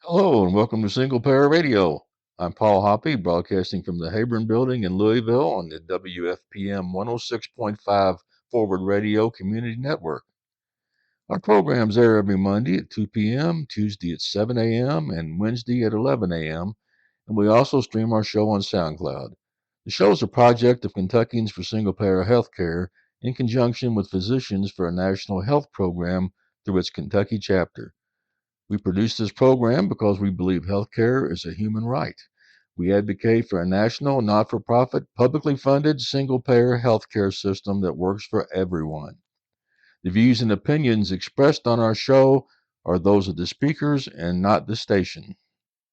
Hello and welcome to SinglepayerRadio. I'm Paul Hoppe, broadcasting from the Habron Building in Louisville on the WFPM 106.5 Forward Radio Community Network. Our programs air every Monday at 2 p.m., Tuesday at 7 a.m., and Wednesday at 11 a.m., and we also stream our show on SoundCloud. The show is a project of Kentuckians for Single Payer Healthcare in conjunction with Physicians for a National Health Program through its Kentucky chapter. We produce this program because we believe healthcare is a human right. We advocate for a national, not for profit, publicly funded, single payer healthcare system that works for everyone. The views and opinions expressed on our show are those of the speakers and not the station.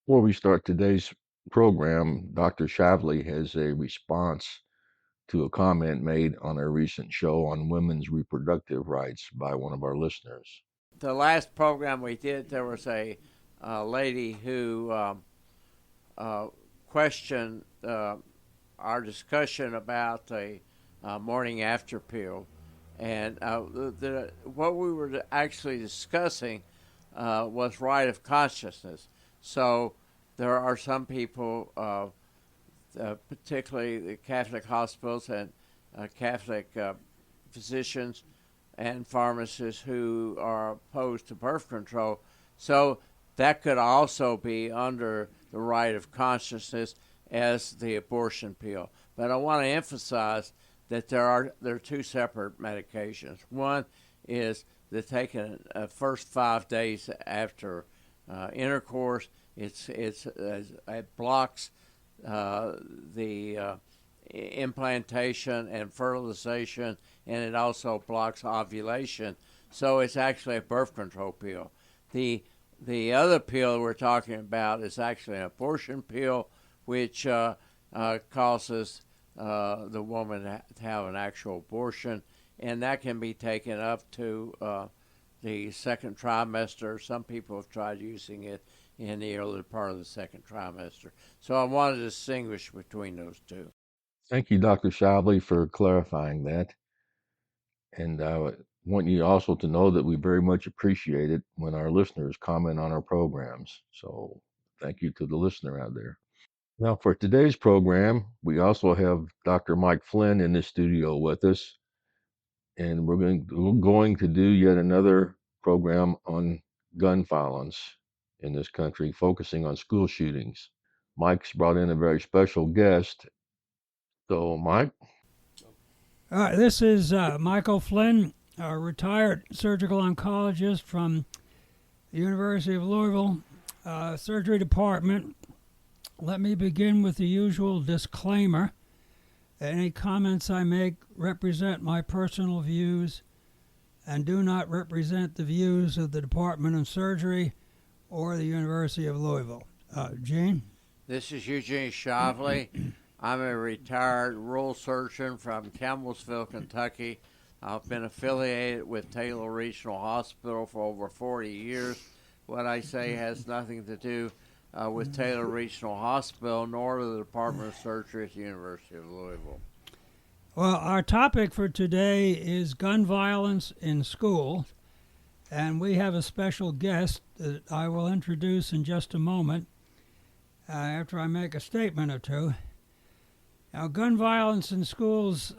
Before we start today's program, Dr. Shively has a response to a comment made on a recent show on women's reproductive rights by one of our listeners. The last program we did, there was a lady who questioned our discussion about the morning after pill. And what we were actually discussing was right of consciousness. So there are some people, particularly the Catholic hospitals and Catholic physicians and pharmacists, who are opposed to birth control. So that could also be under the right of consciousness as the abortion pill. But I want to emphasize that there are two separate medications. One is the taken first 5 days after intercourse. It blocks the implantation and fertilization, and it also blocks ovulation. So it's actually a birth control pill. The other pill we're talking about is actually an abortion pill, which causes the woman to have an actual abortion, and that can be taken up to the second trimester. Some people have tried using it in the early part of the second trimester. So I want to distinguish between those two. Thank you, Dr. Shively, for clarifying that. And I want you also to know that we very much appreciate it when our listeners comment on our programs. So thank you to the listener out there. Now, for today's program, we also have Dr. Mike Flynn in the studio with us, and we're going to do yet another program on gun violence in this country, focusing on school shootings. Mike's brought in a very special guest. So, Mike, This is Michael Flynn, a retired surgical oncologist from the University of Louisville Surgery Department. Let me begin with the usual disclaimer. Any comments I make represent my personal views and do not represent the views of the Department of Surgery or the University of Louisville. Gene? This is Eugene Shively. I'm a retired rural surgeon from Campbellsville, Kentucky. I've been affiliated with Taylor Regional Hospital for over 40 years. What I say has nothing to do with Taylor Regional Hospital nor the Department of Surgery at the University of Louisville. Well, our topic for today is gun violence in schools, and we have a special guest that I will introduce in just a moment after I make a statement or two. Now, gun violence in schools,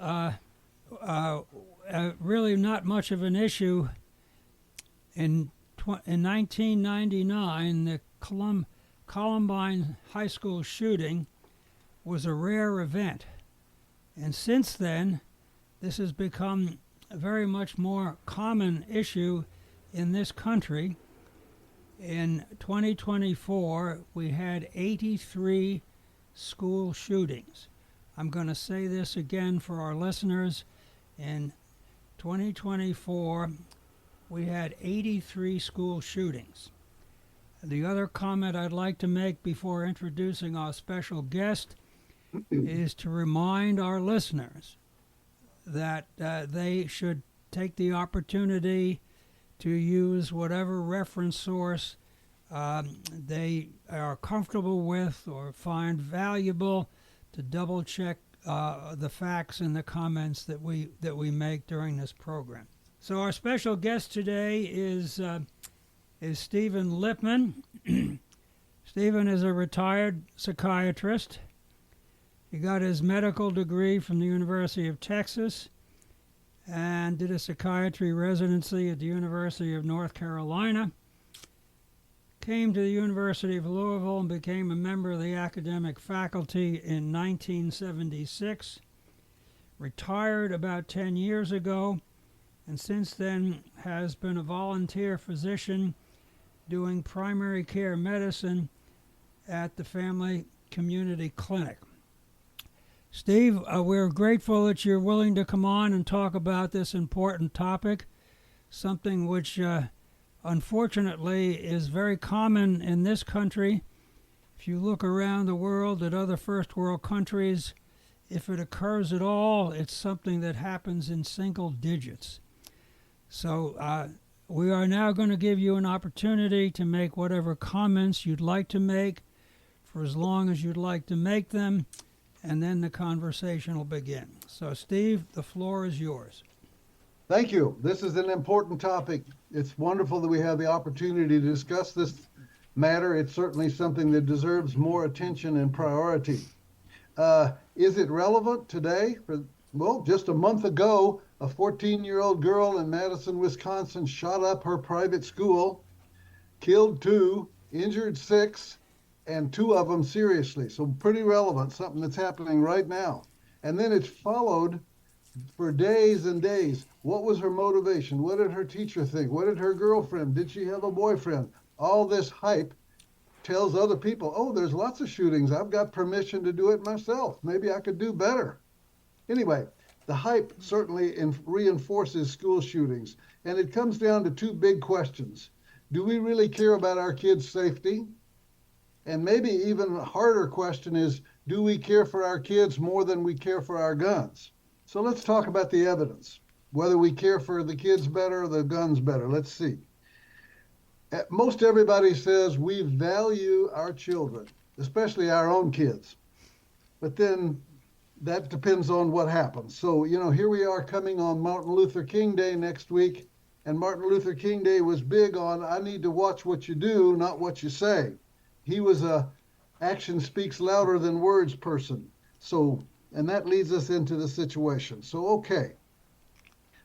really not much of an issue. In 1999, the Columbine High School shooting was a rare event. And since then, this has become a very much more common issue in this country. In 2024, we had 83 school shootings. I'm going to say this again for our listeners. In 2024, we had 83 school shootings. The other comment I'd like to make before introducing our special guest is to remind our listeners that they should take the opportunity to use whatever reference source they are comfortable with or find valuable, to double check the facts and the comments that we make during this program. So our special guest today is Stephen Lippmann. Stephen is a retired psychiatrist. He got his medical degree from the University of Texas and did a psychiatry residency at the University of North Carolina. Came to the University of Louisville and became a member of the academic faculty in 1976. Retired about 10 years ago, and since then has been a volunteer physician doing primary care medicine at the Family Community Clinic. Steve, we're grateful that you're willing to come on and talk about this important topic, something which unfortunately is very common in this country. If you look around the world at other first world countries, if it occurs at all, it's something that happens in single digits. So we are now going to give you an opportunity to make whatever comments you'd like to make for as long as you'd like to make them, and then the conversation will begin. So, Steve, the floor is yours. Thank you. This is an important topic. It's wonderful that we have the opportunity to discuss this matter. It's certainly something that deserves more attention and priority. Is it relevant today? Well, just a month ago, a 14-year-old girl in Madison, Wisconsin shot up her private school, killed 2, injured 6, and 2 of them seriously. So pretty relevant, something that's happening right now. And then it's followed for days and days. What was her motivation? What did her teacher think? What did her girlfriend? Did she have a boyfriend? All this hype tells other people, oh, there's lots of shootings. I've got permission to do it myself. Maybe I could do better. Anyway, the hype certainly reinforces school shootings. And it comes down to 2 big questions. Do we really care about our kids' safety? And maybe even a harder question is, do we care for our kids more than we care for our guns? So let's talk about the evidence, whether we care for the kids better or the guns better. Let's see. Most everybody says we value our children, especially our own kids. But then that depends on what happens. So, here we are coming on Martin Luther King Day next week. And Martin Luther King Day was big on, I need to watch what you do, not what you say. He was a action speaks louder than words person. So, and that leads us into the situation. So, okay.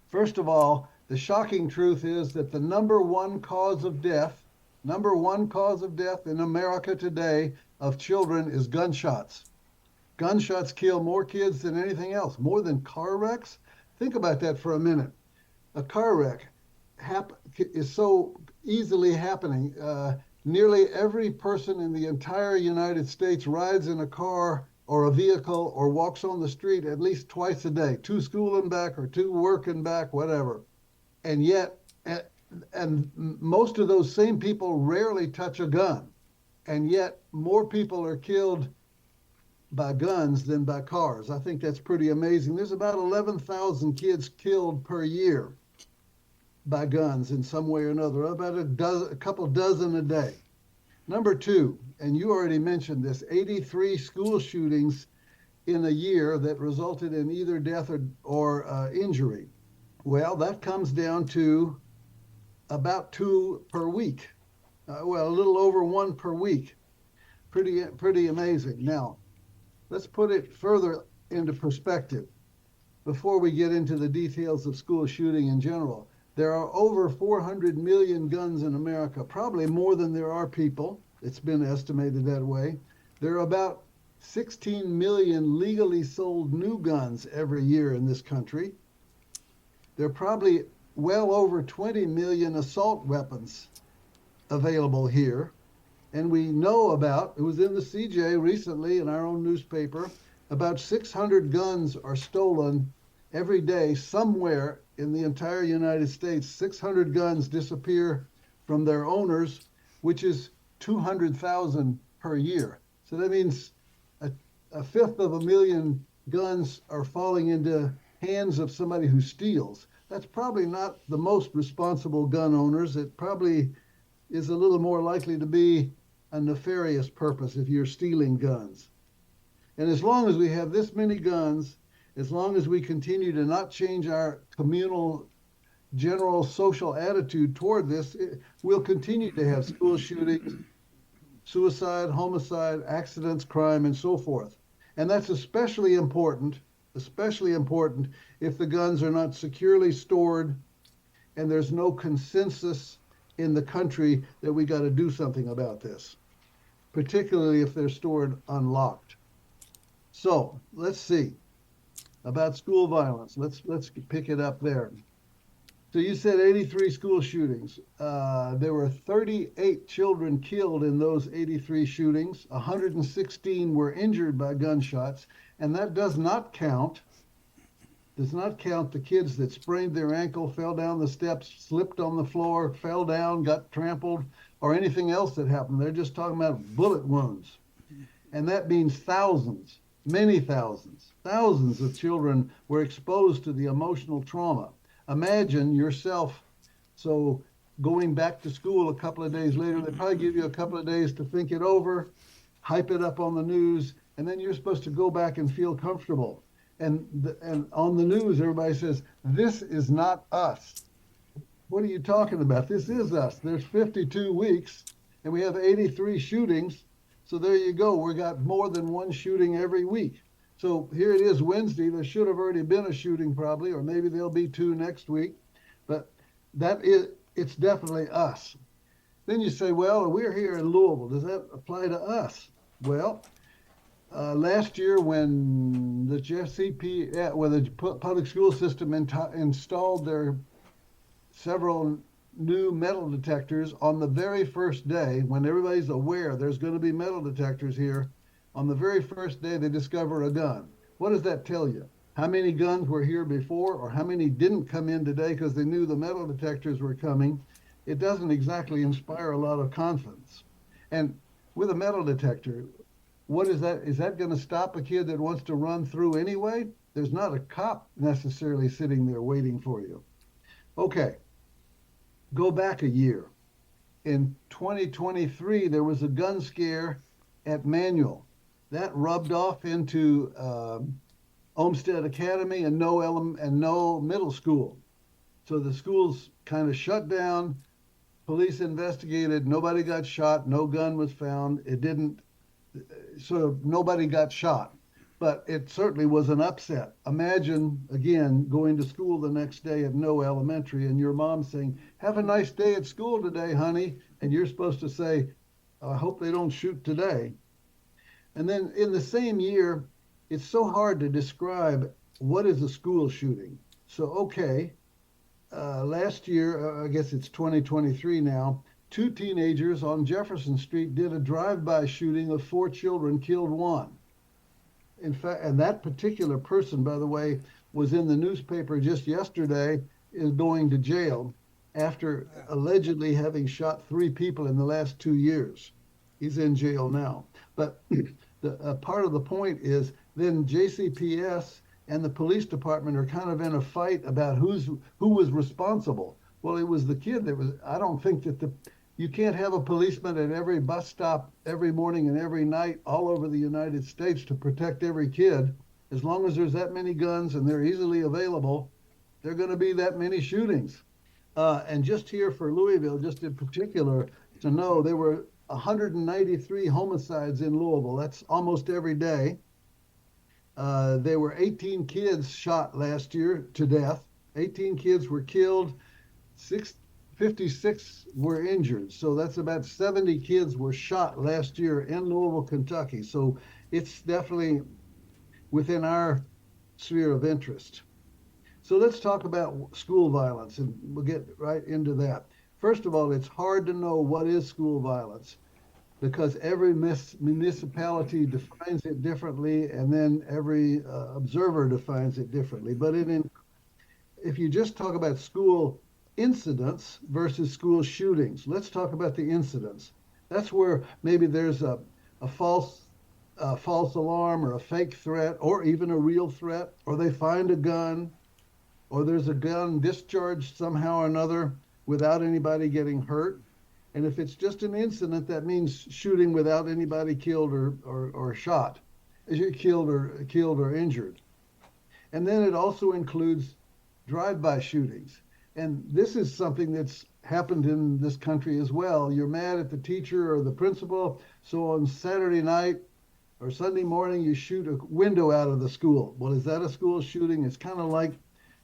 First of all, the shocking truth is that the number one cause of death in America today of children is gunshots. Gunshots kill more kids than anything else, more than car wrecks. Think about that for a minute. A car wreck is so easily happening. Nearly every person in the entire United States rides in a car or a vehicle or walks on the street at least twice a day, to school and back or to work and back, whatever. And yet, and most of those same people rarely touch a gun. And yet more people are killed by guns than by cars. I think that's pretty amazing. There's about 11,000 kids killed per year by guns in some way or another, about a couple dozen a day. Number 2, and you already mentioned this, 83 school shootings in a year that resulted in either death or injury. Well, that comes down to about 2 per week. A little over 1 per week. Pretty amazing. Now, let's put it further into perspective before we get into the details of school shooting in general. There are over 400 million guns in America, probably more than there are people. It's been estimated that way. There are about 16 million legally sold new guns every year in this country. There are probably well over 20 million assault weapons available here. And we know about, it was in the CJ recently in our own newspaper, about 600 guns are stolen every day somewhere in the entire United States. 600 guns disappear from their owners, which is 200,000 per year. So that means a fifth of a million guns are falling into hands of somebody who steals. That's probably not the most responsible gun owners. It probably is a little more likely to be a nefarious purpose if you're stealing guns. And as long as we have this many guns, as long as we continue to not change our communal, general social attitude toward this, we'll continue to have school shootings suicide, homicide, accidents, crime, and so forth. And that's especially important if the guns are not securely stored and there's no consensus in the country that we got to do something about this, particularly if they're stored unlocked. So let's see about school violence. Let's pick it up there. So you said 83 school shootings. There were 38 children killed in those 83 shootings. 116 were injured by gunshots, and that does not count the kids that sprained their ankle, fell down the steps, slipped on the floor, fell down, got trampled, or anything else that happened. They're just talking about bullet wounds. And that means thousands, many thousands of children were exposed to the emotional trauma. Imagine yourself, so going back to school a couple of days later, they probably give you a couple of days to think it over, hype it up on the news, and then you're supposed to go back and feel comfortable. And on the news, everybody says, this is not us. What are you talking about? This is us. There's 52 weeks, and we have 83 shootings. So there you go. We got more than one shooting every week. So here it is Wednesday. There should have already been a shooting probably, or maybe there'll be two next week. But it's definitely us. Then you say, well, we're here in Louisville. Does that apply to us? Well, last year when the the public school system installed their several new metal detectors on the very first day, when everybody's aware there's going to be metal detectors here, on the very first day they discover a gun. What does that tell you? How many guns were here before, or how many didn't come in today because they knew the metal detectors were coming? It doesn't exactly inspire a lot of confidence. And with a metal detector, what is that? Is that going to stop a kid that wants to run through anyway? There's not a cop necessarily sitting there waiting for you. Okay, go back a year. In 2023, there was a gun scare at Manual. That rubbed off into Olmsted Academy and no middle school. So the schools kind of shut down. Police investigated. Nobody got shot. No gun was found. So nobody got shot. But it certainly was an upset. Imagine, again, going to school the next day at No Elementary and your mom saying, have a nice day at school today, honey. And you're supposed to say, I hope they don't shoot today. And then in the same year, it's so hard to describe what is a school shooting. So, okay, last year, I guess it's 2023 now, 2 teenagers on Jefferson Street did a drive-by shooting of 4 children, killed 1. In fact, and that particular person, by the way, was in the newspaper just yesterday, is going to jail after allegedly having shot 3 people in the last 2 years. He's in jail now. But part of the point is then JCPS and the police department are kind of in a fight about who was responsible. Well, it was the kid that was. I don't think that you can't have a policeman at every bus stop every morning and every night all over the United States to protect every kid. As long as there's that many guns and they're easily available, there are going to be that many shootings. And just here for Louisville, just in particular, to know there were 193 homicides in Louisville. That's almost every day. There were 18 kids shot last year to death. 18 kids were killed. 56 were injured. So that's about 70 kids were shot last year in Louisville, Kentucky. So it's definitely within our sphere of interest. So let's talk about school violence, and we'll get right into that. First of all, it's hard to know what is school violence because every municipality defines it differently, and then every observer defines it differently. But if you just talk about school incidents versus school shootings, let's talk about the incidents. That's where maybe there's a false alarm or a fake threat or even a real threat, or they find a gun, or there's a gun discharged somehow or another without anybody getting hurt. And if it's just an incident, that means shooting without anybody killed or shot, killed or injured. And then it also includes drive-by shootings. And this is something that's happened in this country as well. You're mad at the teacher or the principal, so on Saturday night or Sunday morning, you shoot a window out of the school. Well, is that a school shooting? It's kind of like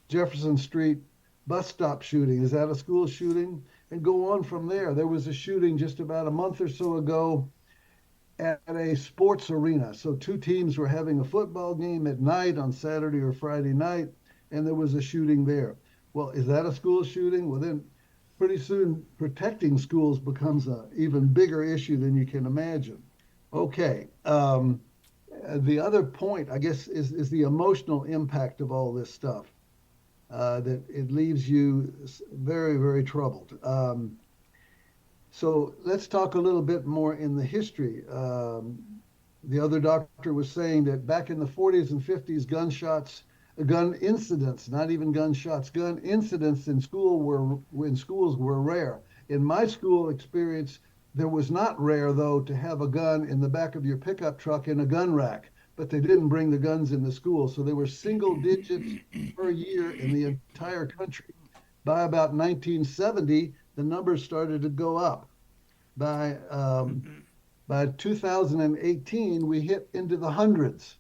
Jefferson Street bus stop shooting. Is that a school shooting? And go on from there. There was a shooting just about a month or so ago at a sports arena. So two teams were having a football game at night on Saturday or Friday night, and there was a shooting there. Well, is that a school shooting? Well, then pretty soon protecting schools becomes an even bigger issue than you can imagine. Okay. The other point, I guess, is the emotional impact of all this stuff. That it leaves you very, very troubled. So let's talk a little bit more in the history. The other doctor was saying that back in the 40s and 50s, gun incidents, not even gunshots, gun incidents in schools were rare. In my school experience, there was not rare, though, to have a gun in the back of your pickup truck in a gun rack, but they didn't bring the guns in the school. So they were single digits per year in the entire country. By about 1970, the numbers started to go up. By 2018, we hit into the hundreds.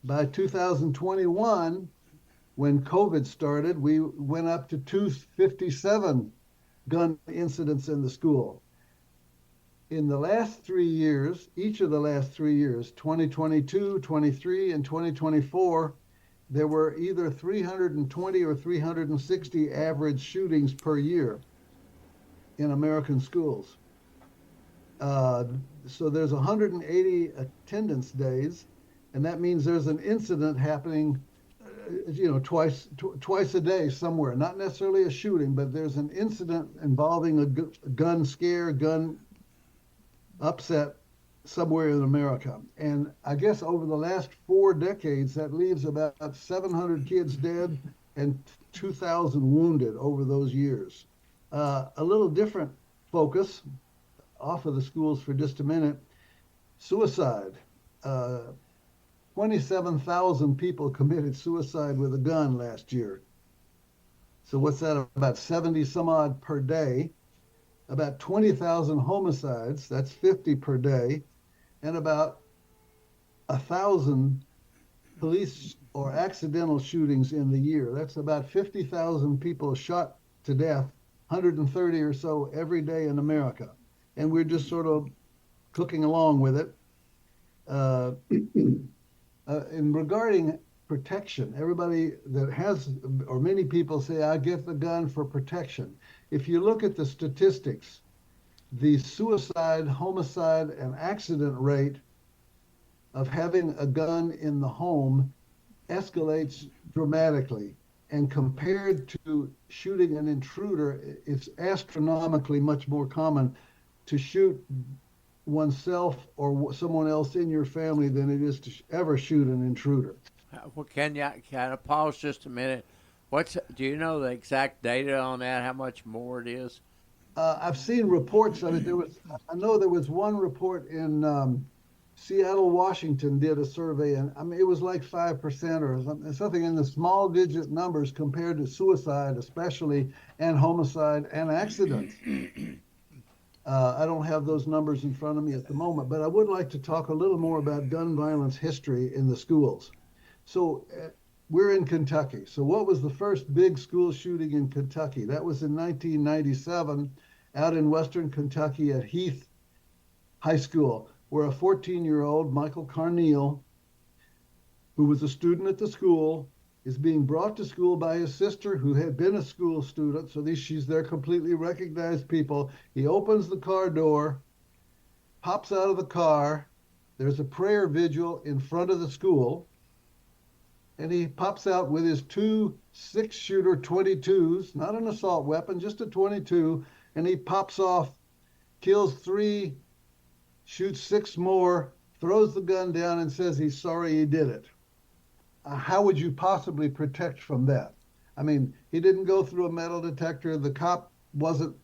By 2021, when COVID started, we went up to 257 gun incidents in the school. In the last 3 years, each of the last 3 years, 2022, 23, and 2024, there were either 320 or 360 average shootings per year in American schools. So there's 180 attendance days, and that means there's an incident happening, twice a day somewhere. Not necessarily a shooting, but there's an incident involving a gun scare, gun upset somewhere in America. And I guess over the last 4 decades, that leaves about 700 kids dead and 2,000 wounded over those years. A little different focus off of the schools for just a minute. Suicide. 27,000 people committed suicide with a gun last year. So what's that, about 70 some odd per day? About 20,000 homicides, that's 50 per day, and about 1,000 police or accidental shootings in the year. That's about 50,000 people shot to death, 130 or so every day in America. And we're just sort of cooking along with it. And regarding protection, everybody that has, or many people say, I get the gun for protection. If you look at the statistics, the suicide, homicide, and accident rate of having a gun in the home escalates dramatically. And compared to shooting an intruder, it's astronomically much more common to shoot oneself or someone else in your family than it is to ever shoot an intruder. Well, can I pause just a minute? Do you know the exact data on that? How much more it is? I've seen reports of it. I know there was one report in Seattle, Washington, did a survey, and I mean it was like 5% or something in the small digit numbers compared to suicide, especially, and homicide and accidents. I don't have those numbers in front of me at the moment, but I would like to talk a little more about gun violence history in the schools. So we're in Kentucky. So what was the first big school shooting in Kentucky? That was in 1997 out in Western Kentucky at Heath High School, where a 14-year-old, Michael Carneal, who was a student at the school, is being brought to school by his sister, who had been a school student. So she's their completely recognized people. He opens the car door, pops out of the car. There's a prayer vigil in front of the school. And he pops out with his 2 6-shooter 22s, not an assault weapon, just a 22. And he pops off, kills 3, shoots 6 more, throws the gun down and says he's sorry he did it. How would you possibly protect from that? I mean, he didn't go through a metal detector. The cop wasn't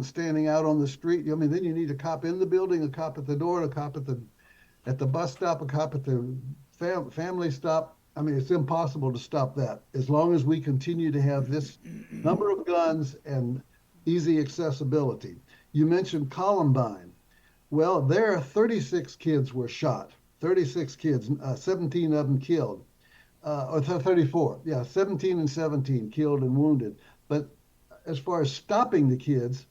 standing out on the street. I mean, then you need a cop in the building, a cop at the door, a cop at the bus stop, a cop at the family stop. I mean, it's impossible to stop that as long as we continue to have this number of guns and easy accessibility. You mentioned Columbine. Well, there 36 kids were shot. 36 kids, 17 of them killed. Or 34. Yeah, 17 and 17 killed and wounded. But as far as stopping the kids,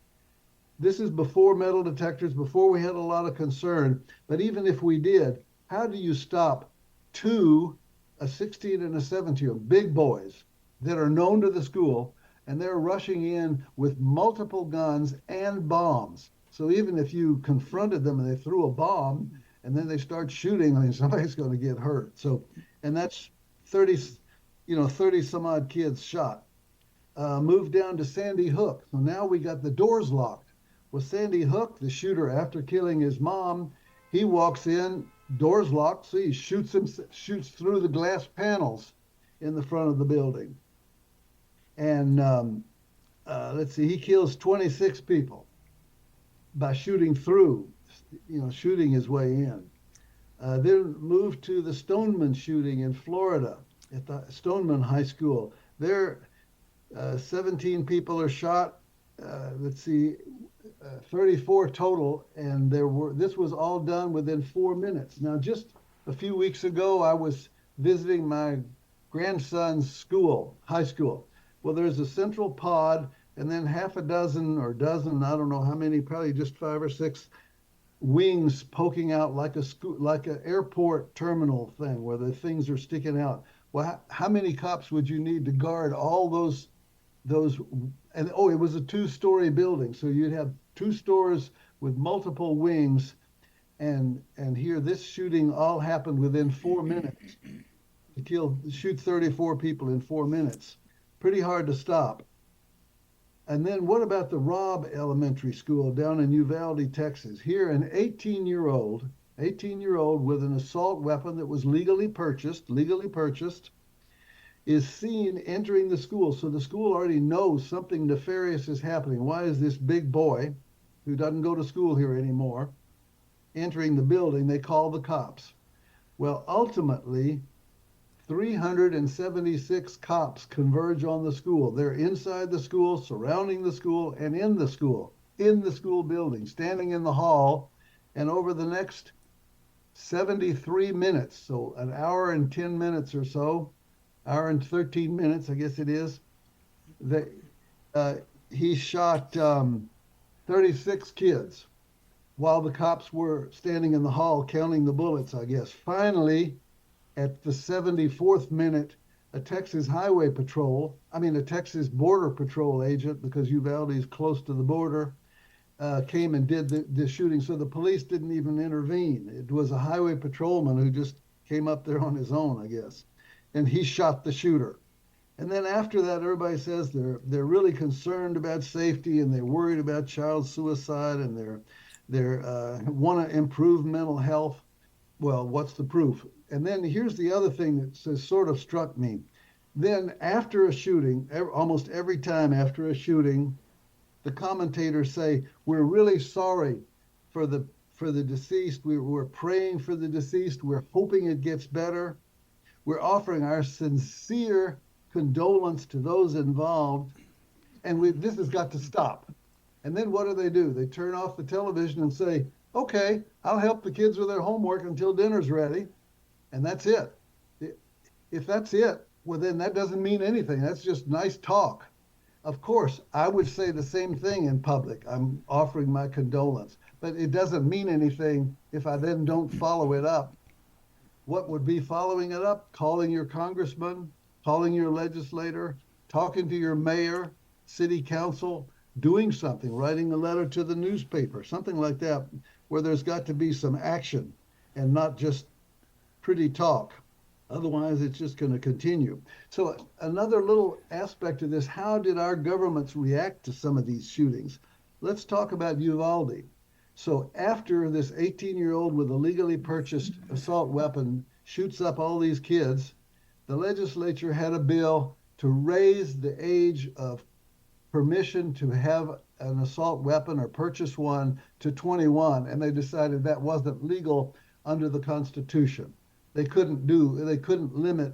this is before metal detectors, before we had a lot of concern. But even if we did, how do you stop two, a 16 and a 17, big boys that are known to the school, and they're rushing in with multiple guns and bombs? So even if you confronted them and they threw a bomb and then they start shooting, I mean, somebody's going to get hurt. So, and that's 30, 30 some odd kids shot. Moved down to Sandy Hook. So now we got the doors locked. Well, Sandy Hook, the shooter, after killing his mom, he walks in, doors locked, so he shoots through the glass panels in the front of the building. And let's see, he kills 26 people by shooting through, shooting his way in. Then moved to the Stoneman shooting in Florida at the Stoneman High School. There, 17 people are shot. Let's see, 34 total, and this was all done within 4 minutes. Now, just a few weeks ago, I was visiting my grandson's school, high school. Well, there's a central pod, and then half a dozen or dozen, I don't know how many, probably just 5 or 6 wings poking out like an airport terminal thing where the things are sticking out. Well, how many cops would you need to guard all those? And it was a 2-story building, so you'd have 2 stores with multiple wings, and here this shooting all happened within 4 minutes. To shoot 34 people in 4 minutes, pretty hard to stop. And then what about the Robb Elementary School down in Uvalde, Texas? Here, an 18-year-old with an assault weapon that was legally purchased, is seen entering the school. So the school already knows something nefarious is happening. Why is this big boy, who doesn't go to school here anymore, entering the building? They call the cops. Well, ultimately, 376 cops converge on the school. They're inside the school, surrounding the school, and in the school building, standing in the hall. And over the next 73 minutes, so an hour and 10 minutes or so, hour and 13 minutes, I guess it is, he shot 36 kids while the cops were standing in the hall counting the bullets, I guess. Finally, at the 74th minute, a Texas Border Patrol agent, because Uvalde is close to the border, came and did the shooting. So the police didn't even intervene. It was a highway patrolman who just came up there on his own, I guess. And he shot the shooter. And then after that, everybody says they're really concerned about safety, and they're worried about child suicide, and they're want to improve mental health. Well, what's the proof? And then here's the other thing that sort of struck me. Then after a shooting, almost every time after a shooting, the commentators say, we're really sorry for the deceased. We're praying for the deceased. We're hoping it gets better. We're offering our sincere condolence to those involved. And this has got to stop. And then what do? They turn off the television and say, okay, I'll help the kids with their homework until dinner's ready. And that's it. If that's it, well, then that doesn't mean anything. That's just nice talk. Of course, I would say the same thing in public. I'm offering my condolence. But it doesn't mean anything if I then don't follow it up. What would be following it up? Calling your congressman, calling your legislator, talking to your mayor, city council, doing something, writing a letter to the newspaper, something like that, where there's got to be some action and not just pretty talk. Otherwise, it's just going to continue. So another little aspect of this, how did our governments react to some of these shootings? Let's talk about Uvalde. So after this 18-year-old with a legally purchased assault weapon shoots up all these kids, the legislature had a bill to raise the age of permission to have an assault weapon or purchase one to 21, and they decided that wasn't legal under the Constitution. They couldn't limit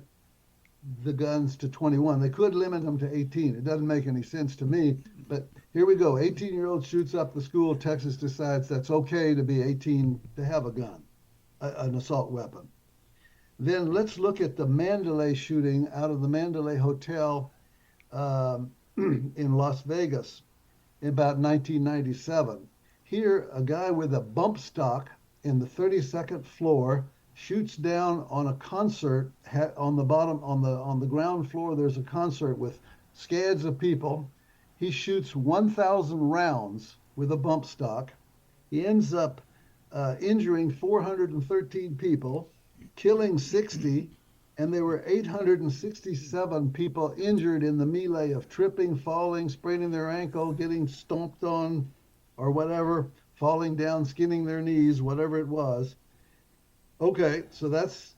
the guns to 21. They could limit them to 18. It doesn't make any sense to me, but here we go. 18-year-old shoots up the school. Texas decides that's okay to be 18 to have a gun, an assault weapon. Then let's look at the Mandalay shooting out of the Mandalay Hotel in Las Vegas in about 1997. Here, a guy with a bump stock in the 32nd floor shoots down on a concert on the bottom, on the ground floor. There's a concert with scads of people. He shoots 1,000 rounds with a bump stock. He ends up injuring 413 people, killing 60, and there were 867 people injured in the melee of tripping, falling, spraining their ankle, getting stomped on, or whatever, falling down, skinning their knees, whatever it was. Okay, so that's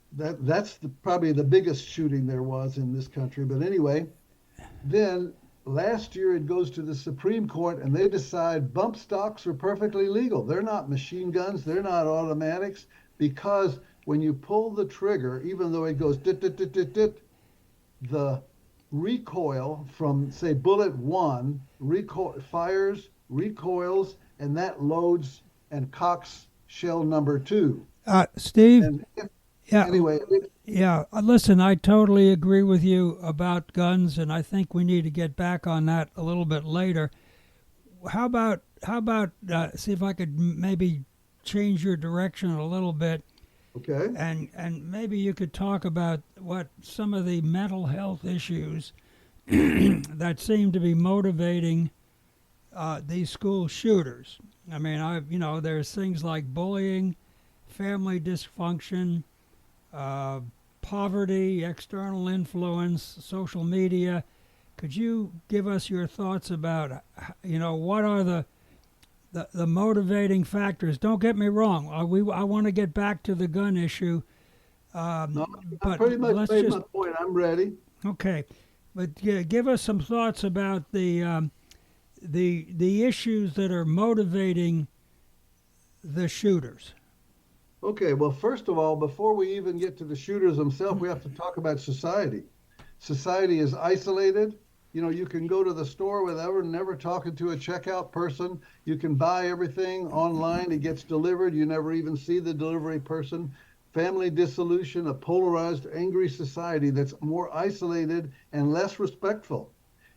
probably the biggest shooting there was in this country. But anyway, then last year it goes to the Supreme Court and they decide bump stocks are perfectly legal. They're not machine guns, they're not automatics, because when you pull the trigger, even though it goes dit, dit, dit, dit, dit, the recoil from, say, bullet one fires, recoils, and that loads and cocks shell number two. Steve, anyway. Listen, I totally agree with you about guns, and I think we need to get back on that a little bit later. How about see if I could maybe change your direction a little bit. Okay. And maybe you could talk about what some of the mental health issues that seem to be motivating these school shooters. I mean, there's things like bullying, family dysfunction, poverty, external influence, social media. Could you give us your thoughts about, what are the motivating factors? Don't get me wrong. I want to get back to the gun issue. No, I but pretty much let's made just, my point. I'm ready. Okay, but give us some thoughts about the issues that are motivating the shooters. Okay, well, first of all, before we even get to the shooters themselves, we have to talk about society. Society is isolated. You can go to the store without never talking to a checkout person. You can buy everything online. It gets delivered. You never even see the delivery person. Family dissolution, a polarized, angry society that's more isolated and less respectful.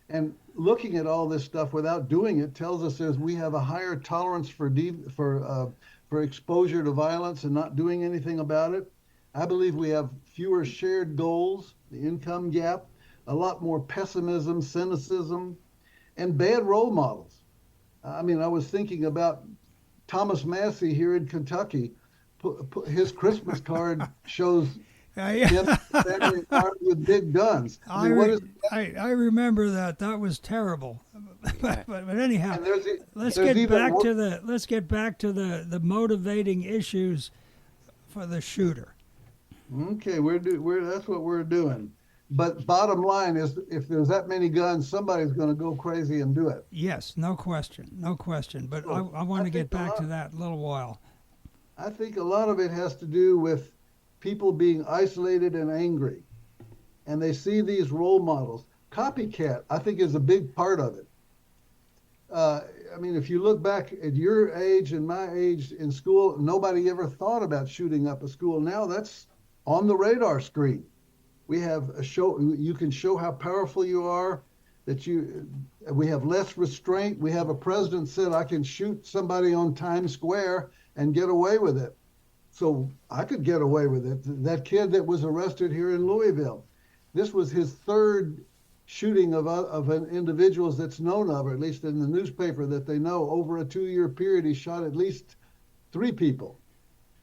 And looking at all this stuff without doing it tells us we have a higher tolerance for exposure to violence and not doing anything about it. I believe we have fewer shared goals, the income gap, a lot more pessimism, cynicism, and bad role models. I mean, I was thinking about Thomas Massey here in Kentucky. His Christmas card shows him standing armed with big guns. I remember that. That was terrible. but anyhow, let's get back to the motivating issues for the shooter. Okay, that's what we're doing. But bottom line is, if there's that many guns, somebody's going to go crazy and do it. Yes, no question. But I want to get back to that in a little while. I think a lot of it has to do with people being isolated and angry. And they see these role models. Copycat, I think, is a big part of it. I mean, if you look back at your age and my age in school, nobody ever thought about shooting up a school. Now that's on the radar screen. We have a show. You can show how powerful you are. We have less restraint. We have a president said, I can shoot somebody on Times Square and get away with it. So I could get away with it. That kid that was arrested here in Louisville, this was his third shooting of an individuals that's known of, or at least in the newspaper that they know. Over a 2-year period, he shot at least 3 people.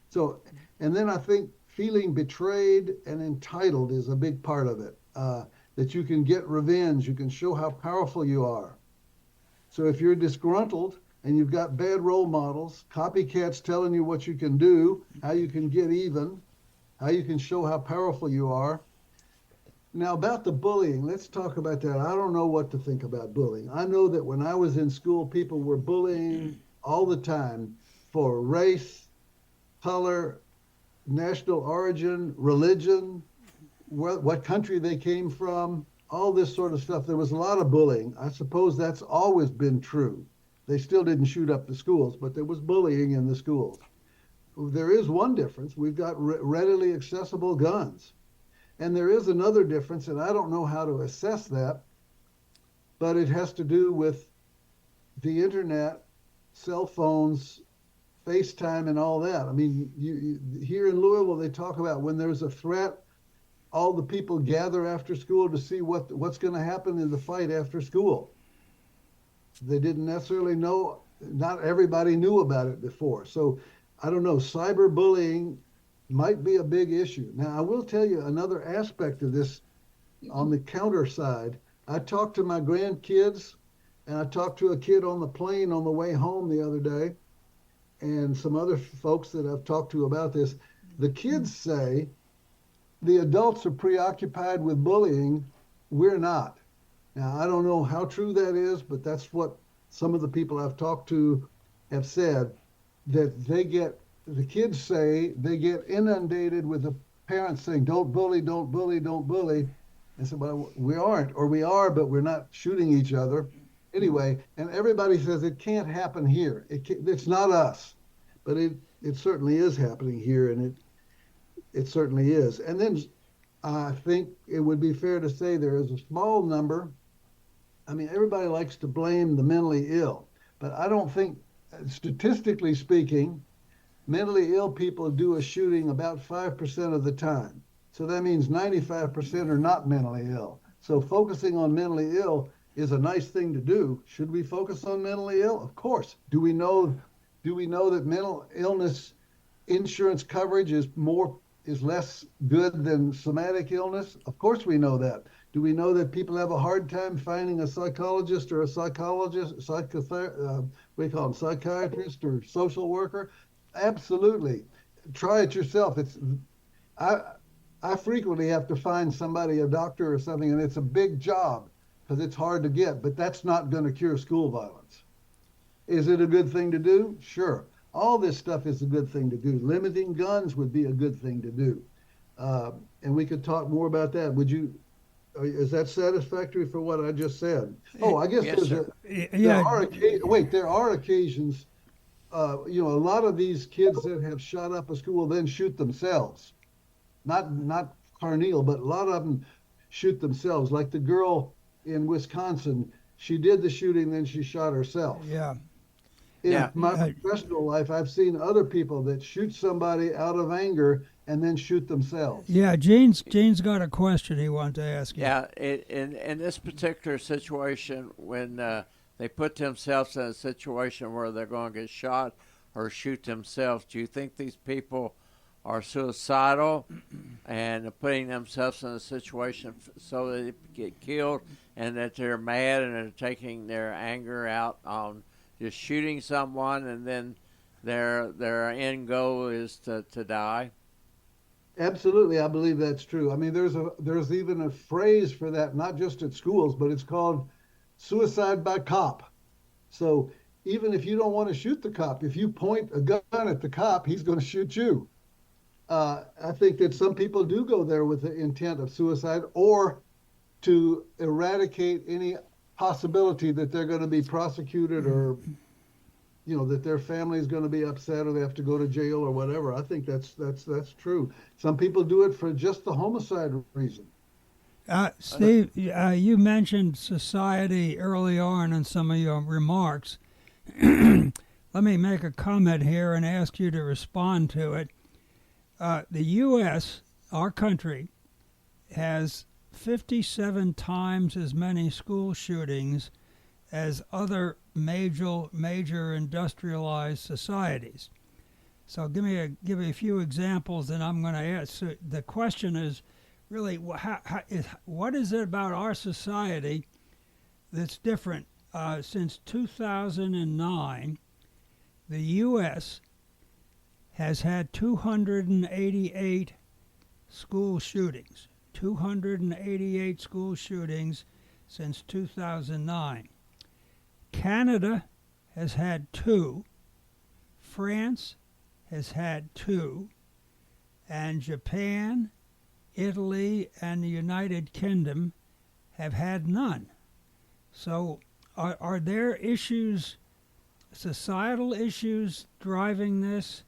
So, and then I think feeling betrayed and entitled is a big part of it. That you can get revenge, you can show how powerful you are. So if you're disgruntled and you've got bad role models, copycats telling you what you can do, how you can get even, how you can show how powerful you are. Now about the bullying, let's talk about that. I don't know what to think about bullying. I know that when I was in school, people were bullying all the time for race, color, national origin, religion, what country they came from, all this sort of stuff. There was a lot of bullying. I suppose that's always been true. They still didn't shoot up the schools, but there was bullying in the schools. There is one difference. We've got readily accessible guns. And there is another difference, and I don't know how to assess that, but it has to do with the internet, cell phones, FaceTime, and all that. I mean, here in Louisville, they talk about when there's a threat, all the people gather after school to see what's going to happen in the fight after school. They didn't necessarily know, not everybody knew about it before. So I don't know, cyberbullying might be a big issue. Now, I will tell you another aspect of this on the counter side. I talked to my grandkids, and I talked to a kid on the plane on the way home the other day, and some other folks that I've talked to about this. The kids say the adults are preoccupied with bullying. We're not. Now, I don't know how true that is, but that's what some of the people I've talked to have said, that the kids say they get inundated with the parents saying, don't bully, don't bully, don't bully. And so, well, we aren't, or we are, but we're not shooting each other. Anyway, and everybody says it can't happen here. It's not us, but it certainly is happening here, and it certainly is. And then I think it would be fair to say there is a small number. I mean, everybody likes to blame the mentally ill, but I don't think, statistically speaking, mentally ill people do a shooting about 5% of the time. So that means 95% are not mentally ill. So focusing on mentally ill is a nice thing to do. Should we focus on mentally ill? Of course. Do we know that mental illness insurance coverage is less good than somatic illness? Of course we know that. Do we know that people have a hard time finding a psychologist or a psychiatrist or social worker? Absolutely. Try it yourself. I frequently have to find somebody, a doctor or something, and it's a big job because it's hard to get, but that's not going to cure school violence. Is it a good thing to do? Sure. All this stuff is a good thing to do. Limiting guns would be a good thing to do. And we could talk more about that. Is that satisfactory for what I just said? Oh, I guess yes, there are occasions, a lot of these kids that have shot up a school then shoot themselves. Not Carneal, but a lot of them shoot themselves. Like the girl in Wisconsin, she did the shooting, then she shot herself. Yeah. In my professional life, I've seen other people that shoot somebody out of anger and then shoot themselves. Yeah, Gene's got a question he wanted to ask you. Yeah, in this particular situation, when they put themselves in a situation where they're going to get shot or shoot themselves, do you think these people are suicidal and putting themselves in a situation so that they get killed, and that they're mad and they're taking their anger out on just shooting someone, and then their end goal is to die? Absolutely, I believe that's true. I mean, there's even a phrase for that, not just at schools, but it's called suicide by cop. So even if you don't want to shoot the cop, if you point a gun at the cop, he's going to shoot you. I think that some people do go there with the intent of suicide, or to eradicate any possibility that they're going to be prosecuted, or that their family is going to be upset, or they have to go to jail or whatever. I think that's true. Some people do it for just the homicide reason. Steve, you mentioned society early on in some of your remarks. Let me make a comment here and ask you to respond to it. The U.S., our country, has 57 times as many school shootings as other major industrialized societies. So give me a few examples, and I'm going to ask. So the question is really, what is it about our society that's different? Since 2009, the U.S. has had 288 school shootings. 288 school shootings since 2009. Canada has had 2. France has had 2. And Japan, Italy, and the United Kingdom have had none. So are there issues, societal issues driving this,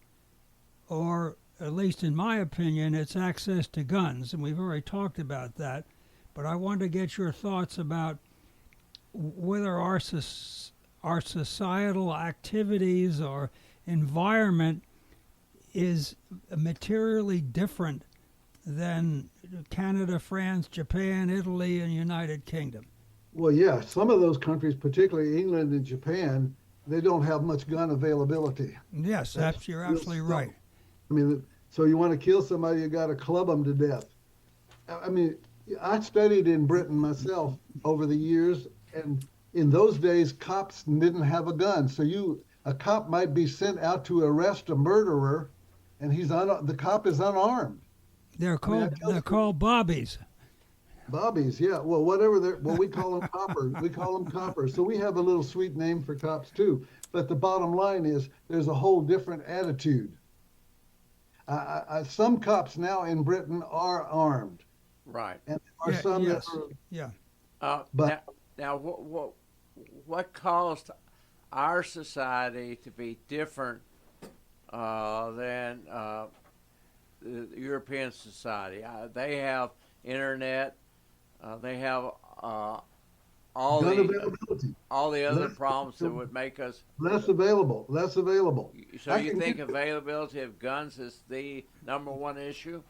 or at least in my opinion, it's access to guns, and we've already talked about that, but I want to get your thoughts about whether our societal activities or environment is materially different than Canada, France, Japan, Italy, and United Kingdom. Well, yeah, some of those countries, particularly England and Japan, they don't have much gun availability. Yes, you're absolutely right. I mean, so you want to kill somebody, you got to club them to death. I mean, I studied in Britain myself over the years, and in those days, cops didn't have a gun. So a cop might be sent out to arrest a murderer, and the cop is unarmed. They're called bobbies. Bobbies, yeah. Well, we call them coppers. We call them coppers. So we have a little sweet name for cops too. But the bottom line is, there's a whole different attitude. Some cops now in Britain are armed. Right. And there are some that are. Yeah. But now what caused our society to be different than the European society? They have internet. They have all the other problems that would make us less available. So you think availability of guns is the number one issue?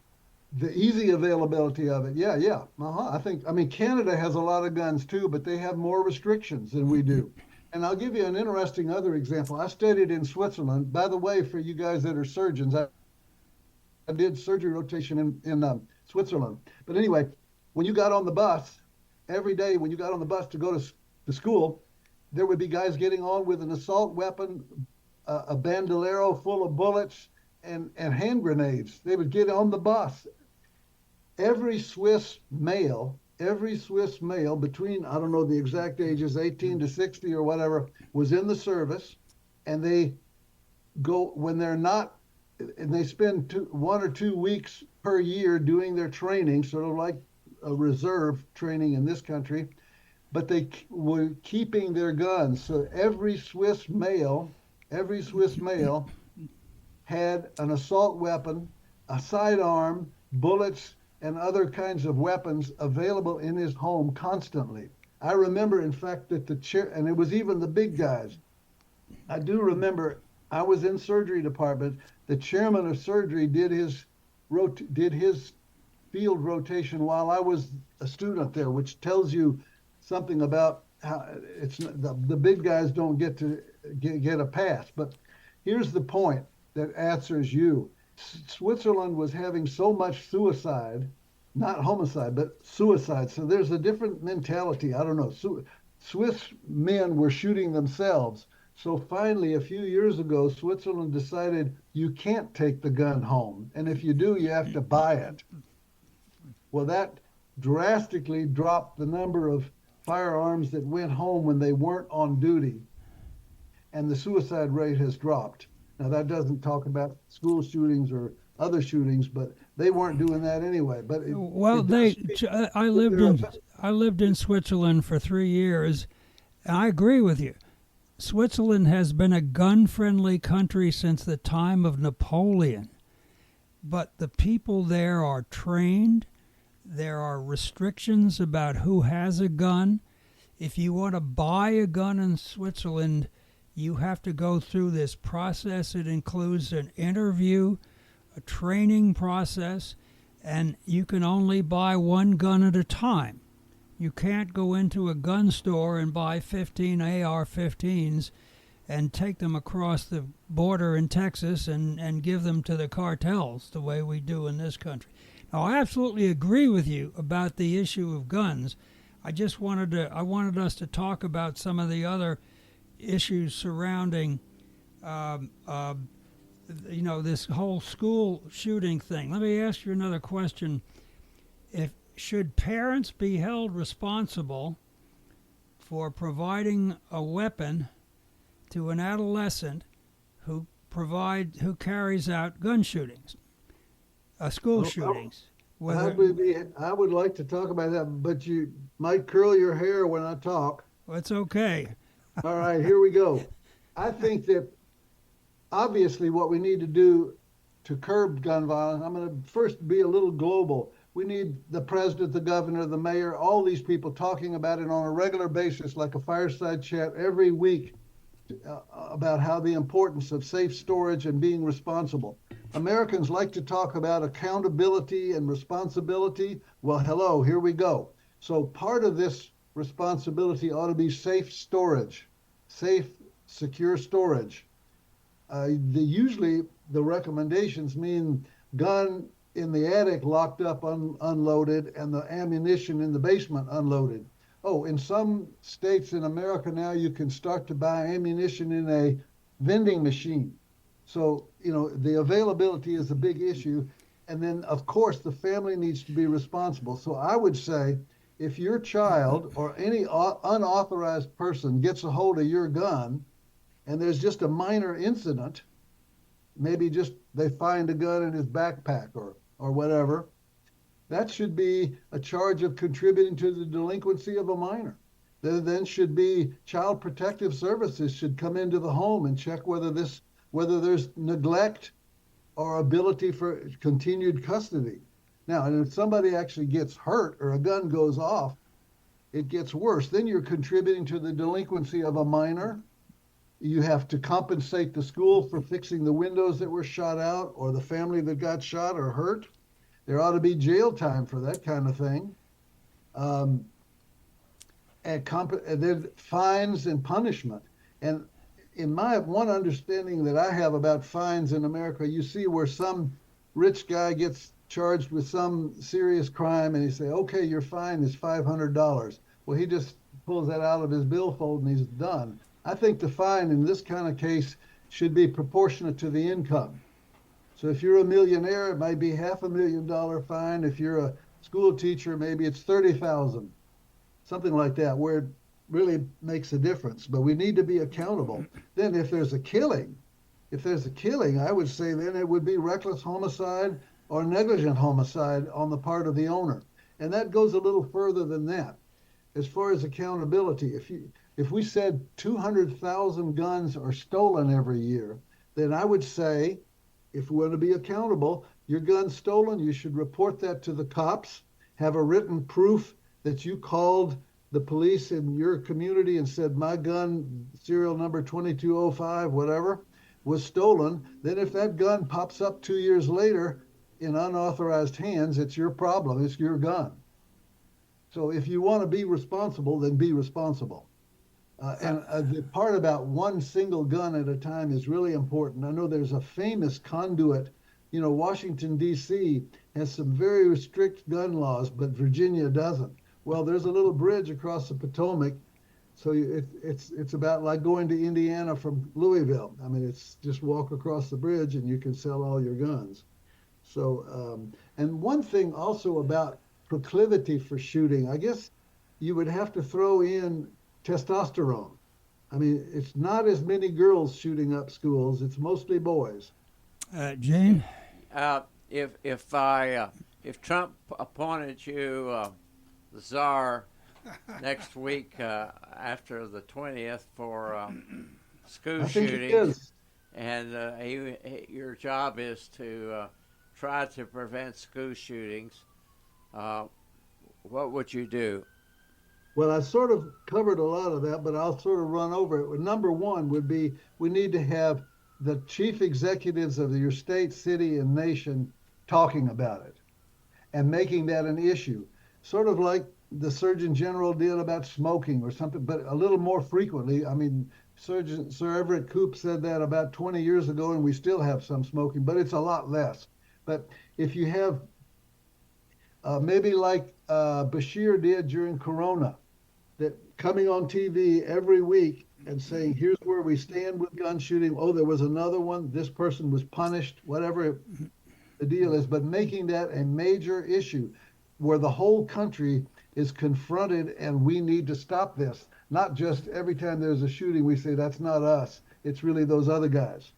The easy availability of it, yeah. I mean, Canada has a lot of guns too, but they have more restrictions than we do. And I'll give you an interesting other example. I studied in Switzerland. By the way, for you guys that are surgeons, I did surgery rotation in Switzerland. But anyway, when you got on the bus, every day when you got on the bus to go to school, there would be guys getting on with an assault weapon, a bandolero full of bullets, and hand grenades. They would get on the bus. Every Swiss male between, I don't know the exact ages, 18 to 60 or whatever, was in the service, and they go, when they're not, and they spend 1 or 2 weeks per year doing their training, sort of like a reserve training in this country, but they were keeping their guns. So every Swiss male had an assault weapon, a sidearm, bullets, and other kinds of weapons available in his home constantly. I remember, in fact, that and it was even the big guys. I do remember I was in surgery department. The chairman of surgery did his field rotation while I was a student there, which tells you something about how the big guys don't get to get a pass. But here's the point that answers you. Switzerland was having so much suicide, not homicide, but suicide. So there's a different mentality. I don't know. Swiss men were shooting themselves. So finally, a few years ago, Switzerland decided you can't take the gun home. And if you do, you have to buy it. Well, that drastically dropped the number of firearms that went home when they weren't on duty. And the suicide rate has dropped. Now, that doesn't talk about school shootings or other shootings, but they weren't doing that anyway. But I lived in Switzerland for 3 years, and I agree with you. Switzerland has been a gun-friendly country since the time of Napoleon, but the people there are trained. There are restrictions about who has a gun. If you want to buy a gun in Switzerland, you have to go through this process. It includes an interview, a training process, and you can only buy one gun at a time. You can't go into a gun store and buy 15 AR-15s and take them across the border in Texas and give them to the cartels the way we do in this country. Now, I absolutely agree with you about the issue of guns. I wanted us to talk about some of the other issues surrounding, this whole school shooting thing. Let me ask you another question. Should parents be held responsible for providing a weapon to an adolescent who carries out gun shootings, school shootings? whether I would like to talk about that, but you might curl your hair when I talk. well, it's okay. All right, here we go. I think that obviously what we need to do to curb gun violence, I'm going to first be a little global. We need the president, the governor, the mayor, all these people talking about it on a regular basis, like a fireside chat every week, about how the importance of safe storage and being responsible. Americans like to talk about accountability and responsibility. Well, hello, here we go. So part of this responsibility ought to be safe storage, safe, secure storage. Usually the recommendations mean gun in the attic locked up unloaded and the ammunition in the basement unloaded. Oh, in some states in America now you can start to buy ammunition in a vending machine. So, the availability is a big issue. And then, of course, the family needs to be responsible. So I would say if your child or any unauthorized person gets a hold of your gun and there's just a minor incident, maybe just they find a gun in his backpack or whatever, that should be a charge of contributing to the delinquency of a minor. There then should be Child Protective Services should come into the home and check whether there's neglect or ability for continued custody. Now, and if somebody actually gets hurt or a gun goes off, it gets worse. Then you're contributing to the delinquency of a minor. You have to compensate the school for fixing the windows that were shot out or the family that got shot or hurt. There ought to be jail time for that kind of thing. And then fines and punishment. And in my one understanding that I have about fines in America, you see where some rich guy gets charged with some serious crime and he say, okay, your fine is $500. Well, he just pulls that out of his billfold and he's done. I think the fine in this kind of case should be proportionate to the income. So if you're a millionaire, it might be $500,000 fine. If you're a school teacher, maybe it's $30,000, something like that, where it really makes a difference. But we need to be accountable. Then if there's a killing, I would say then it would be reckless homicide or negligent homicide on the part of the owner. And that goes a little further than that. As far as accountability, if we said 200,000 guns are stolen every year, then I would say, if we want to be accountable, your gun's stolen, you should report that to the cops, have a written proof that you called the police in your community and said, my gun, serial number 2205, whatever, was stolen. Then if that gun pops up 2 years later in unauthorized hands, it's your problem, it's your gun. So if you want to be responsible, then be responsible. The part about one single gun at a time is really important. I know there's a famous conduit. Washington, D.C. has some very strict gun laws, but Virginia doesn't. Well, there's a little bridge across the Potomac, so it's about like going to Indiana from Louisville. I mean, it's just walk across the bridge and you can sell all your guns. So, and one thing also about proclivity for shooting, I guess you would have to throw in testosterone. I mean, it's not as many girls shooting up schools; it's mostly boys. Gene? If Trump appointed you the czar next week after the 20th for school shootings, and your job is to try to prevent school shootings, what would you do? Well, I sort of covered a lot of that, but I'll sort of run over it. Number one would be we need to have the chief executives of your state, city, and nation talking about it and making that an issue, sort of like the Surgeon General did about smoking or something, but a little more frequently. I mean, Sir Everett Koop said that about 20 years ago, and we still have some smoking, but it's a lot less. But if you have maybe like Bashir did during Corona, that coming on TV every week and saying, here's where we stand with gun shooting. Oh, there was another one. This person was punished, whatever the deal is. But making that a major issue where the whole country is confronted and we need to stop this. Not just every time there's a shooting, we say, that's not us. It's really those other guys.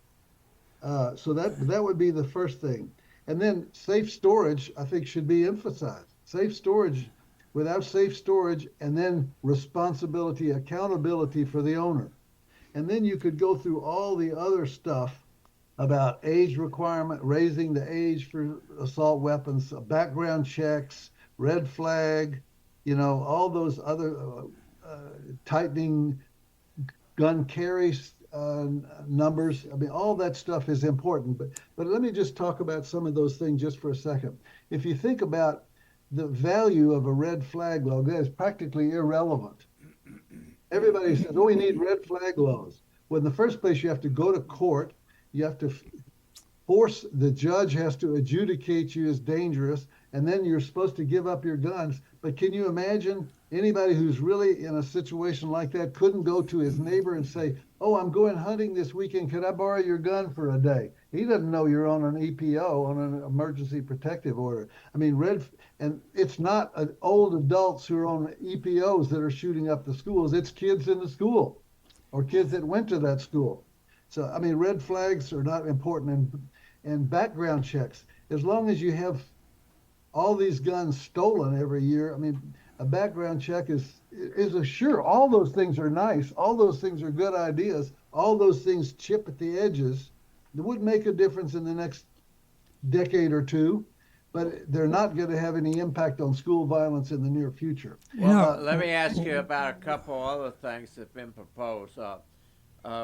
So that would be the first thing. And then safe storage, I think, should be emphasized. Safe storage, without safe storage, and then responsibility, accountability for the owner. And then you could go through all the other stuff about age requirement, raising the age for assault weapons, background checks, red flag, all those other tightening gun carry numbers. I mean, all that stuff is important. But let me just talk about some of those things just for a second. If you think about the value of a red flag law, that is practically irrelevant. Everybody says, oh, we need red flag laws. Well, in the first place, you have to go to court. You have to force, the judge has to adjudicate you as dangerous, and then you're supposed to give up your guns. But can you imagine anybody who's really in a situation like that couldn't go to his neighbor and say, oh, I'm going hunting this weekend. Could I borrow your gun for a day? He doesn't know you're on an EPO, on an emergency protective order. I mean, and it's not old adults who are on EPOs that are shooting up the schools. It's kids in the school or kids that went to that school. So, I mean, red flags are not important. And background checks, as long as you have all these guns stolen every year, I mean, a background check is sure. All those things are nice. All those things are good ideas. All those things chip at the edges. It would make a difference in the next decade or two, but they're not going to have any impact on school violence in the near future. Well, let me ask you about a couple other things that have been proposed.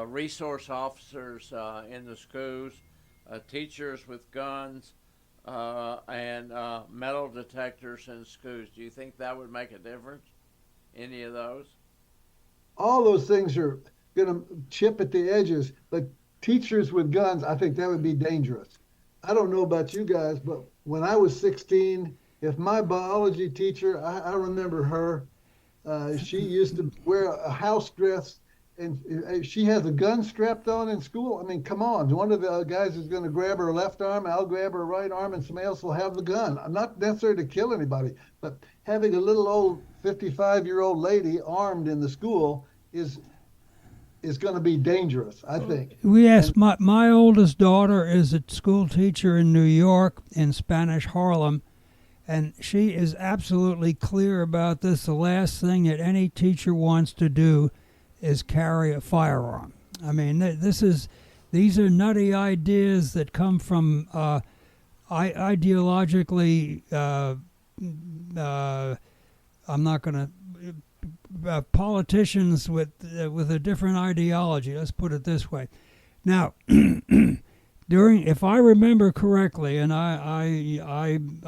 Resource officers in the schools, teachers with guns, and metal detectors in schools. Do you think that would make a difference? Any of those? All those things are going to chip at the edges, but teachers with guns, I think that would be dangerous. I don't know about you guys, but when I was 16, if my biology teacher, I remember her, she used to wear a house dress, and she has a gun strapped on in school. I mean, come on. One of the guys is going to grab her left arm, I'll grab her right arm, and somebody else will have the gun. Not necessarily to kill anybody, but having a little old 55-year-old lady armed in the school is going to be dangerous, I think. Yes, my oldest daughter is a school teacher in New York in Spanish Harlem, and she is absolutely clear about this. The last thing that any teacher wants to do is carry a firearm. I mean, these are nutty ideas that come from ideologically, I'm not going to, politicians with a different ideology. Let's put it this way. Now, if I remember correctly, and I'm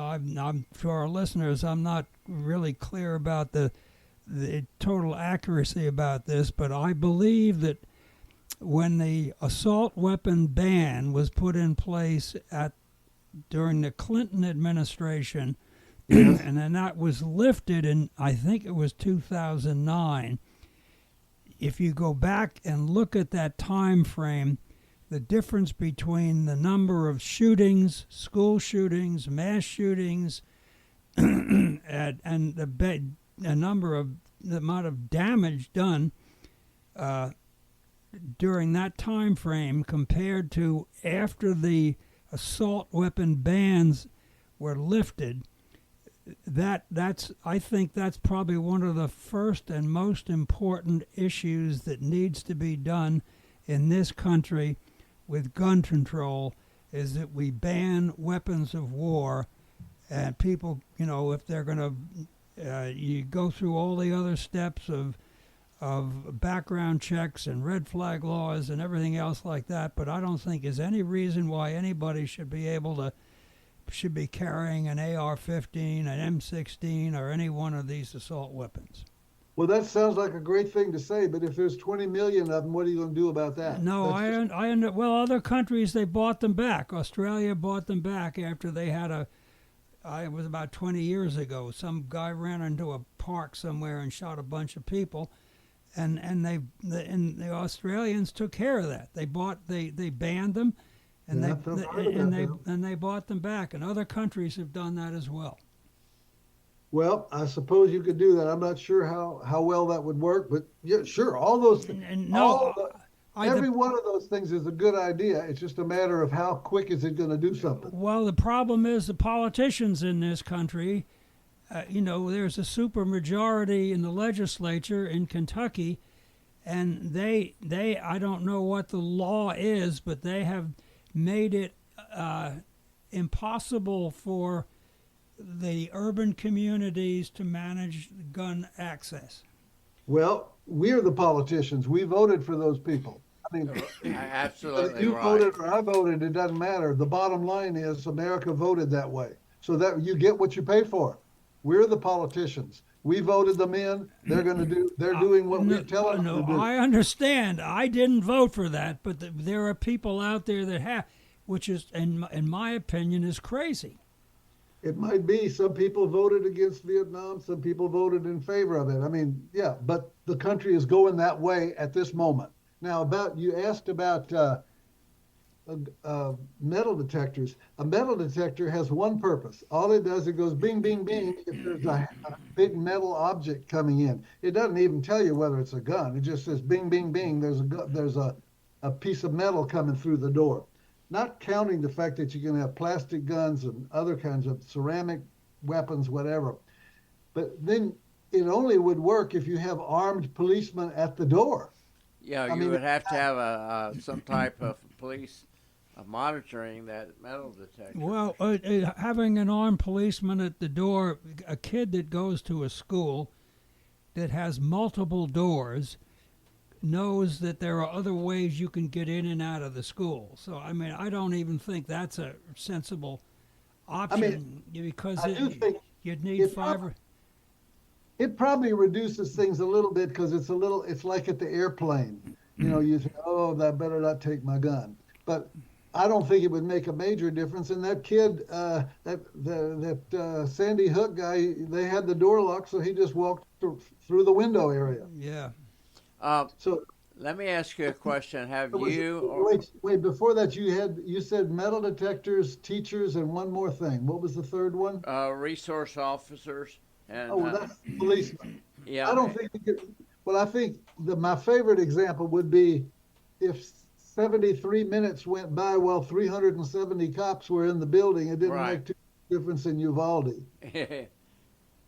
to our listeners, I'm not really clear about the total accuracy about this, but I believe that when the assault weapon ban was put in place during the Clinton administration, and then that was lifted in, I think it was 2009. If you go back and look at that time frame, the difference between the number of shootings, school shootings, mass shootings, and the amount of damage done during that time frame compared to after the assault weapon bans were lifted, I think that's probably one of the first and most important issues that needs to be done in this country with gun control, is that we ban weapons of war. And people, if they're going to, you go through all the other steps of background checks and red flag laws and everything else like that, but I don't think there's any reason why anybody should be carrying an AR-15, an M16, or any one of these assault weapons. Well, that sounds like a great thing to say, but if there's 20 million of them, what are you going to do about that? No, well, other countries, they bought them back. Australia bought them back after they had it was about 20 years ago. Some guy ran into a park somewhere and shot a bunch of people, and the Australians took care of that. They banned them, and they bought them back, and other countries have done that as well. Well, I suppose you could do that. I'm not sure how well that would work, but yeah, sure. All those things. Every one of those things is a good idea. It's just a matter of how quick is it going to do something. Well, the problem is the politicians in this country. There's a supermajority in the legislature in Kentucky, and they I don't know what the law is, but they have made it impossible for the urban communities to manage gun access. Well, we're the politicians. We voted for those people. I mean, absolutely whether you right. voted or I voted, it doesn't matter. The bottom line is America voted that way. So that you get what you pay for. We're the politicians. We voted them in. They're doing what we tell them to do. I understand. I didn't vote for that, but there are people out there that have, which is, in my opinion, is crazy. It might be. Some people voted against Vietnam. Some people voted in favor of it. I mean, yeah, but the country is going that way at this moment. Now, you asked about metal detectors. A metal detector has one purpose. All it does, it goes bing, bing, bing if there's a big metal object coming in. It doesn't even tell you whether it's a gun. It just says bing, bing, bing. There's a piece of metal coming through the door. Not counting the fact that you can have plastic guns and other kinds of ceramic weapons, whatever. But then it only would work if you have armed policemen at the door. Yeah, you would have to have some type of police monitoring that metal detector. Well, having an armed policeman at the door, a kid that goes to a school that has multiple doors knows that there are other ways you can get in and out of the school. So, I mean, I don't even think that's a sensible option because you'd need five. It probably reduces things a little bit because it's like at the airplane. You say, oh, I better not take my gun. But I don't think it would make a major difference. And that kid, that Sandy Hook guy, they had the door locked, so he just walked through the window area. Yeah. So let me ask you a question. Wait, before that you said metal detectors, teachers, and one more thing. What was the third one? Resource officers. And, that's policemen. Yeah. I don't think I think my favorite example would be if 73 minutes went by while 370 cops were in the building. It didn't make too much difference in Uvalde.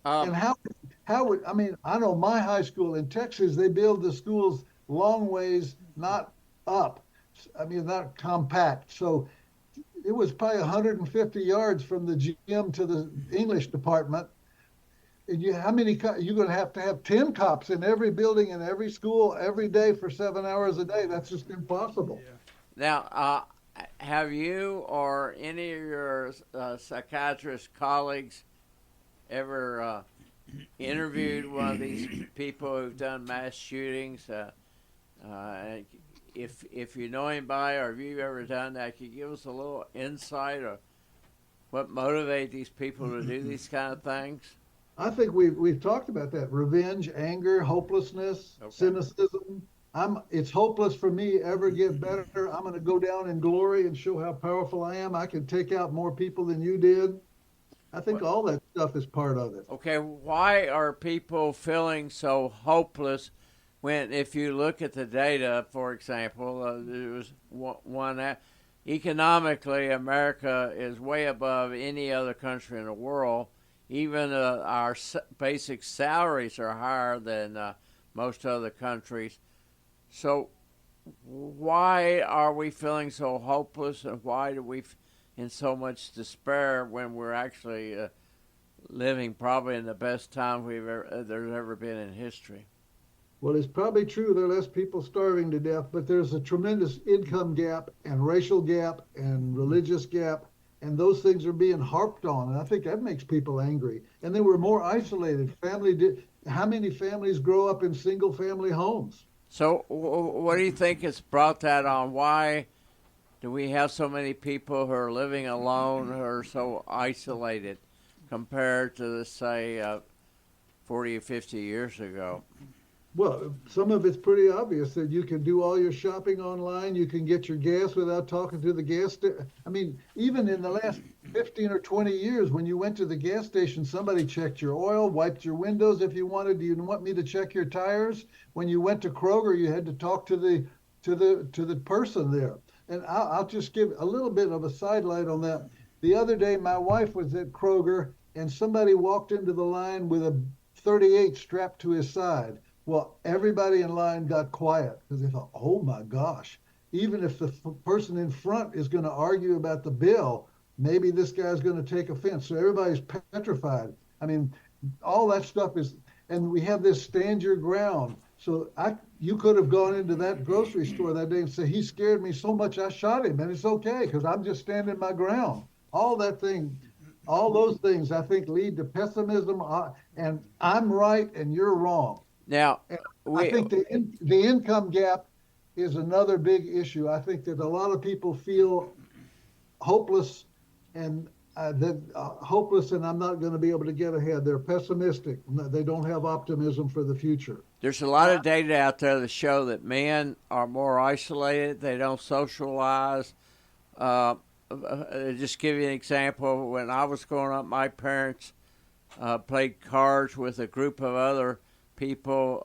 And how would, I know my high school in Texas, they build the schools long ways, not up. Not compact. So it was probably 150 yards from the gym to the English department. And you're going to have 10 cops in every building in every school every day for 7 hours a day. That's just impossible. Yeah. Now, have you or any of your psychiatrist colleagues ever interviewed one of these people who've done mass shootings? If you know anybody or if you've ever done that, can you give us a little insight of what motivates these people to do these kind of things? I think we've talked about that. Revenge, anger, hopelessness, cynicism. It's hopeless for me to ever get better. I'm going to go down in glory and show how powerful I am. I can take out more people than you did. I think all that stuff is part of it. Okay, why are people feeling so hopeless when, if you look at the data, for example, there was one economically, America is way above any other country in the world. Even our basic salaries are higher than most other countries. So why are we feeling so hopeless, and why do we in so much despair when we're actually living probably in the best time there's ever been in history? Well, it's probably true there are less people starving to death, but there's a tremendous income gap and racial gap and religious gap. And those things are being harped on, and I think that makes people angry. And they were more isolated. How many families grow up in single-family homes? So what do you think has brought that on? Why do we have so many people who are living alone, who are so isolated compared to, say, 40 or 50 years ago? Well, some of it's pretty obvious that you can do all your shopping online. You can get your gas without talking to the gas station. Even in the last 15 or 20 years, when you went to the gas station, somebody checked your oil, wiped your windows if you wanted. Do you want me to check your tires? When you went to Kroger, you had to talk to the to the person there. And I'll just give a little bit of a sidelight on that. The other day, my wife was at Kroger, and somebody walked into the line with a 38 strapped to his side. Well, everybody in line got quiet because they thought, oh my gosh, even if the person in front is going to argue about the bill, maybe this guy's going to take offense. So everybody's petrified. I mean, all that stuff is, and we have this stand your ground. So you could have gone into that grocery store that day and said, he scared me so much I shot him, and it's okay because I'm just standing my ground. All those things I think lead to pessimism, and I'm right and you're wrong. Now, I think the income gap is another big issue. I think that a lot of people feel hopeless and hopeless, and I'm not going to be able to get ahead. They're pessimistic. They don't have optimism for the future. There's a lot of data out there that show that men are more isolated. They don't socialize. Just give you an example. When I was growing up, my parents played cards with a group of other people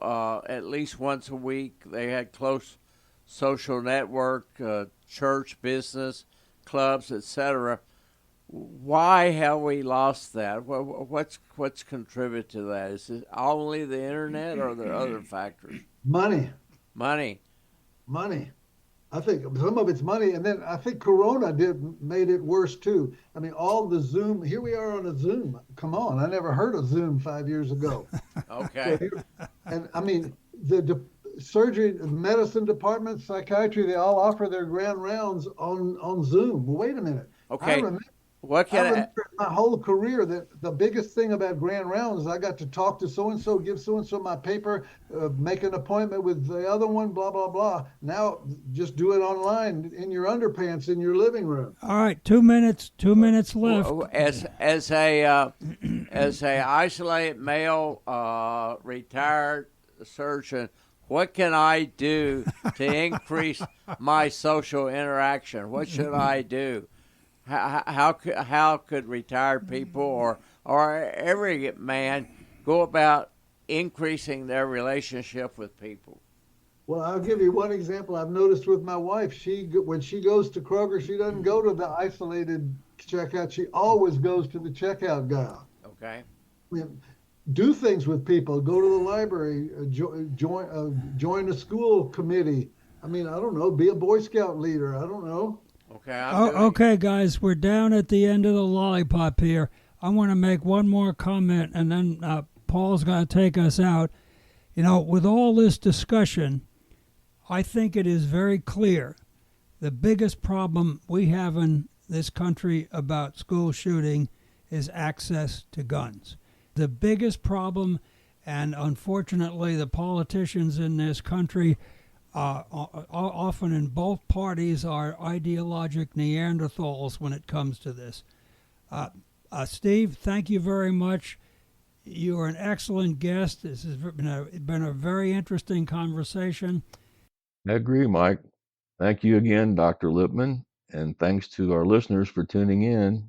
at least once a week. They had close social network, church, business, clubs, etc. Why have we lost that? What's contributed to that? Is it only the internet, or are there other factors? Money. I think some of it's money, and then I think Corona made it worse too. I mean, all the Zoom. Here we are on a Zoom. Come on, I never heard of Zoom 5 years ago. Okay. And I mean, the surgery, medicine department, psychiatry, they all offer their grand rounds on Zoom. Well, wait a minute. Okay. I remember my whole career that the biggest thing about grand rounds is I got to talk to so-and-so, give so-and-so my paper, make an appointment with the other one, blah, blah, blah. Now just do it online in your underpants in your living room. All right, 2 minutes left. As a isolated male retired surgeon, what can I do to increase my social interaction? What should I do? How could retired people or every man go about increasing their relationship with people? Well, I'll give you one example I've noticed with my wife. When she goes to Kroger, she doesn't go to the isolated checkout. She always goes to the checkout guy. Okay. I mean, do things with people. Go to the library. Join a school committee. I mean, I don't know. Be a Boy Scout leader. I don't know. Okay. Okay, guys, we're down at the end of the lollipop here. I want to make one more comment, and then Paul's going to take us out. You know, with all this discussion, I think it is very clear the biggest problem we have in this country about school shooting is access to guns. The biggest problem, and unfortunately the politicians in this country often in both parties are ideologic Neanderthals when it comes to this. Steve, thank you very much. You are an excellent guest. This has been a very interesting conversation. I agree, Mike. Thank you again, Dr. Lippmann, and thanks to our listeners for tuning in.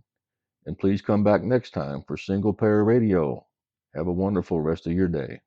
And please come back next time for Single Payer Radio. Have a wonderful rest of your day.